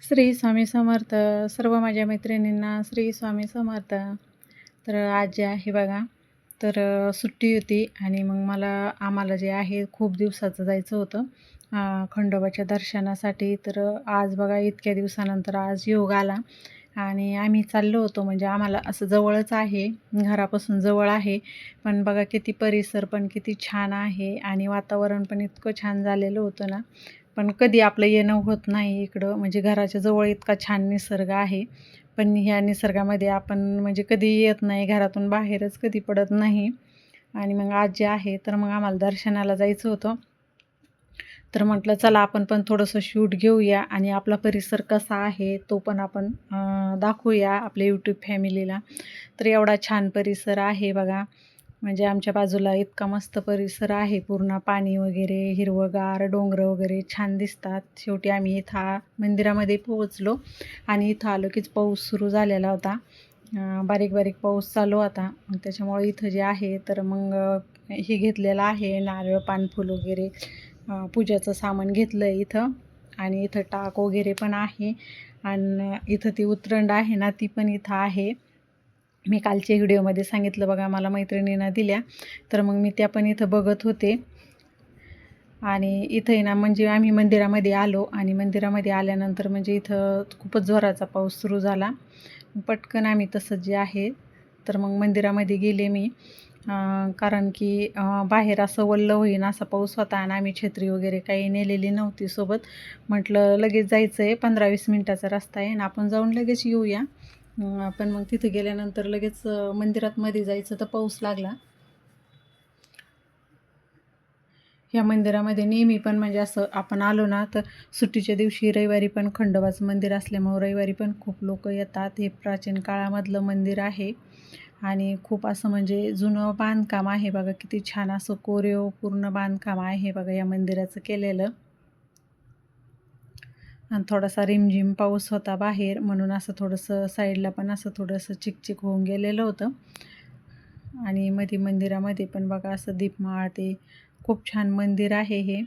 श्री स्वामी समर्थ. सर्व माझ्या मैत्रिणींना श्री स्वामी समर्थ. तर आज जे आहे बघा, तर सुट्टी होती आणि मग आम्हाला जे आहे खूप दिवसाचं जायचं होतं खंडोबाच्या दर्शनासाठी. तर आज बघा इतक्या दिवसानंतर आज योग आला आणि आम्ही चाललो होतो. म्हणजे आम्हाला असं जवळच आहे, घरापासून जवळ आहे, पण बघा किती परिसर पण किती छान आहे आणि वातावरण पण इतकं छान झालेलं होतं ना. पण कधी आपलं येणं होत नाही इकडं, म्हणजे घराच्या जवळ इतका छान निसर्ग आहे, पण ह्या निसर्गामध्ये आपण म्हणजे कधी येत नाही, घरातून बाहेरच कधी पडत नाही. आणि मग आज जे आहे तर मग आम्हाला दर्शनाला जायचं होतं. तर म्हटलं चला आपण पण थोडंसं शूट घेऊया आणि आपला परिसर कसा आहे तो पण आपण दाखवूया आपल्या यूट्यूब फॅमिलीला. तर एवढा छान परिसर आहे बघा, म्हणजे आमच्या बाजूला इतका मस्त परिसर आहे, पूर्ण पाणी वगैरे हिरवंगार, डोंगर वगैरे छान दिसतात. शेवटी आम्ही इथं मंदिरामध्ये पोहोचलो आणि इथं आलो कीच पाऊस सुरू झालेला होता. बारीक बारीक पाऊस चालू होता. त्याच्यामुळे इथं जे आहे तर मग हे घेतलेलं आहे, नारळ पानफूल वगैरे पूजाचं सामान घेतलं आहे इथं. आणि इथं टाक वगैरे पण आहे आणि इथं ती उतरंड आहे ना, ती पण इथं आहे. मी कालच्या व्हिडिओमध्ये सांगितलं बघा, मला मैत्रिणींना दिल्या, तर मग मी त्या पण इथं बघत होते. आणि इथं आहे ना, म्हणजे आम्ही मंदिरामध्ये आलो आणि मंदिरामध्ये आल्यानंतर म्हणजे इथं खूपच जोराचा पाऊस सुरू झाला. पटकन आम्ही तसं जे आहे तर मग मंदिरामध्ये गेले मी, कारण की बाहेर असं वल्ल होईन असा पाऊस होता आणि आम्ही छत्री वगैरे काही नेलेली नव्हती सोबत. म्हटलं लगेच जायचं आहे, 15-20 मिनटाचा रस्ता आहे आणि आपण जाऊन लगेच येऊया. पण मग तिथे गेल्यानंतर लगेच मंदिरात मध्ये जायचं तर पाऊस लागला. ह्या मंदिरामध्ये नेहमी पण म्हणजे असं आपण आलो ना, तर सुट्टीच्या दिवशी रविवारी पण खंडोबाचं मंदिर असल्यामुळं रविवारी पण खूप लोक येतात. हे प्राचीन काळामधलं मंदिर आहे आणि खूप असं म्हणजे जुनं बांधकाम आहे बघा, किती छान असं कोरीव पूर्ण बांधकाम आहे बघा या मंदिराचं केलेलं. आणि थोडासा रिमझिम पाऊस होता बाहेर, म्हणून असं थोडंसं साईडला पण असं थोडंसं चिकचिक होऊन गेलेलं होतं. आणि मध्ये मंदिरामध्ये पण बघा असं दीपमाळ, ते खूप छान मंदिर आहे हे.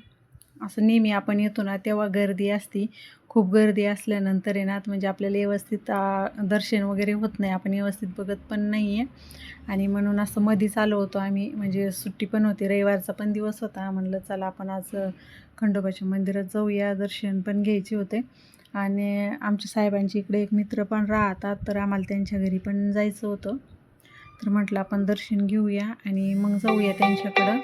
असं नेहमी आपण येतो ना तेव्हा गर्दी असती, खूप गर्दी असल्यानंतर आहे ना, म्हणजे आपल्याला व्यवस्थित दर्शन वगैरे होत नाही, आपण व्यवस्थित बघत पण नाही आहे. आणि म्हणून असं मधीच आलो होतो आम्ही, म्हणजे सुट्टी पण होती, रविवारचा पण दिवस होता. म्हणलं चला आपण आज खंडोबाच्या मंदिरात जाऊया, दर्शन पण घ्यायचे होते. आणि आमच्या साहेबांची इकडे एक मित्र पण राहतात, तर आम्हाला त्यांच्या घरी पण जायचं होतं. तर म्हटलं आपण दर्शन घेऊया आणि मग जाऊया त्यांच्याकडं.